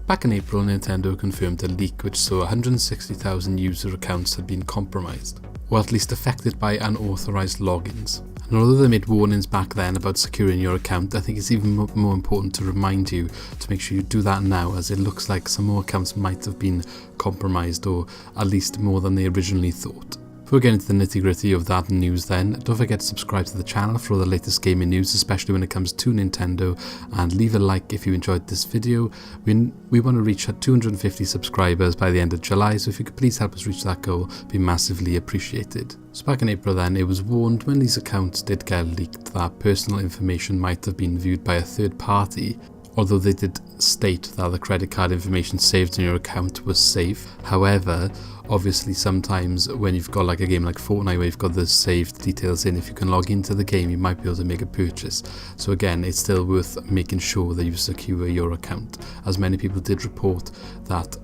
Back in April, Nintendo confirmed a leak which saw 160,000 user accounts had been compromised, or at least affected by unauthorized logins. And although they made warnings back then about securing your account, I think it's even more important to remind you to make sure you do that now, as it looks like some more accounts might have been compromised, or at least more than they originally thought. Before we get into the nitty gritty of that news then, don't forget to subscribe to the channel for all the latest gaming news, especially when it comes to Nintendo, and leave a like if you enjoyed this video. We want to reach 250 subscribers by the end of July, so if you could please help us reach that goal, it'd be massively appreciated. So back in April then, it was warned when these accounts did get leaked that personal information might have been viewed by a third party, although they did state that the credit card information saved in your account was safe. However, obviously sometimes when you've got like a game like Fortnite where you've got the saved details in, if you can log into the game you might be able to make a purchase. So again, it's still worth making sure that you secure your account, as many people did report that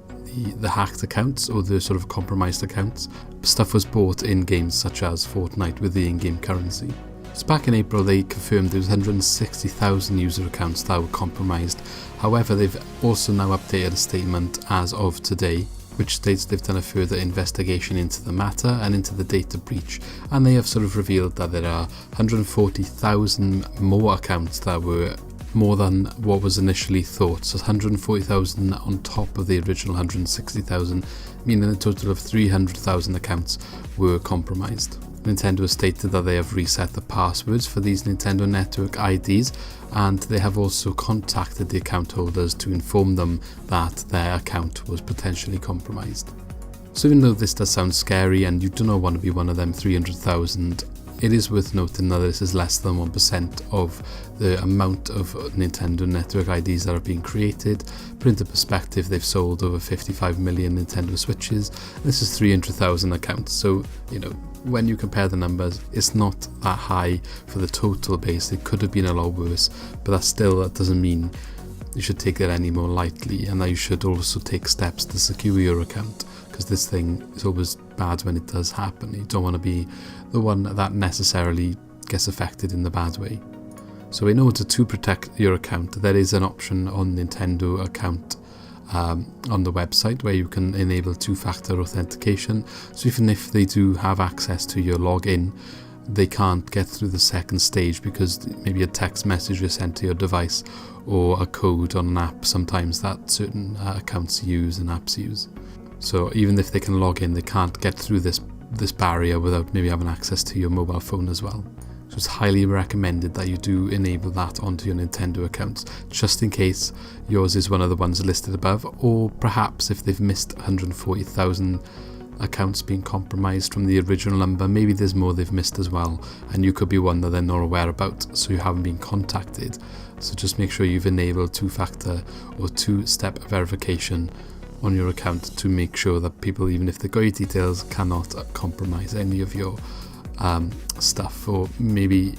the hacked accounts or the sort of compromised accounts, stuff was bought in games such as Fortnite with the in-game currency. So back in April they confirmed there was 160,000 user accounts that were compromised. However, they've also now updated a statement as of today which states they've done a further investigation into the matter and into the data breach, and they have sort of revealed that there are 140,000 more accounts that were more than what was initially thought. So 140,000 on top of the original 160,000, meaning a total of 300,000 accounts were compromised. Nintendo has stated that they have reset the passwords for these Nintendo Network IDs, and they have also contacted the account holders to inform them that their account was potentially compromised. So even though this does sound scary and you do not want to be one of them 300,000, it is worth noting that this is less than 1% of the amount of Nintendo Network IDs that are being created. Put into perspective, they've sold over 55 million Nintendo Switches. This is 300,000 accounts, so you know, when you compare the numbers, it's not that high for the total base. It could have been a lot worse, but that doesn't mean you should take it any more lightly, and that you should also take steps to secure your account, because this thing is always bad when it does happen. You don't want to be the one that necessarily gets affected in the bad way. So in order to protect your account, there is an option on Nintendo account on the website where you can enable two-factor authentication. So even if they do have access to your login, they can't get through the second stage because maybe a text message is sent to your device or a code on an app sometimes that certain accounts use and apps use. So even if they can log in, they can't get through this barrier without maybe having access to your mobile phone as well. So it's highly recommended that you do enable that onto your Nintendo accounts, just in case yours is one of the ones listed above, or perhaps if they've missed 140,000 accounts being compromised from the original number, maybe there's more they've missed as well, and you could be one that they're not aware about, so you haven't been contacted. So just make sure you've enabled two-factor or two-step verification on your account to make sure that people, even if they got your details, cannot compromise any of your stuff, or maybe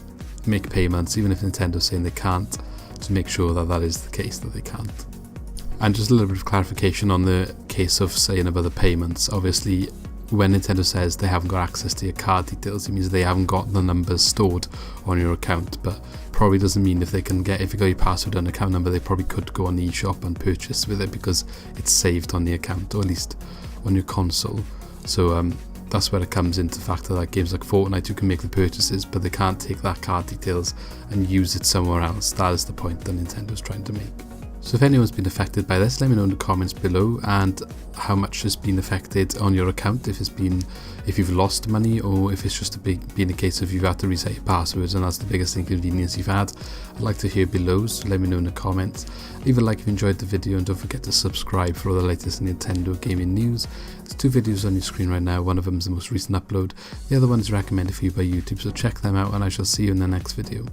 make payments, even if Nintendo's saying they can't, to make sure that that is the case, that they can't. And just a little bit of clarification on the case of saying about the payments. Obviously, when Nintendo says they haven't got access to your card details, it means they haven't got the numbers stored on your account, but probably doesn't mean if you got your password and account number, they probably could go on the eShop and purchase with it because it's saved on the account, or at least on your console. So that's where it comes into factor that games like Fortnite, you can make the purchases, but they can't take that card details and use it somewhere else. That is the point that Nintendo's trying to make. So if anyone's been affected by this, let me know in the comments below, and how much has been affected on your account, if you've lost money, or if it's just been a case of you've had to reset your passwords and that's the biggest inconvenience you've had. I'd like to hear below, so let me know in the comments. Leave a like if you enjoyed the video, and don't forget to subscribe for all the latest Nintendo gaming news. There's two videos on your screen right now. One of them is the most recent upload, the other one is recommended for you by YouTube, so check them out, and I shall see you in the next video.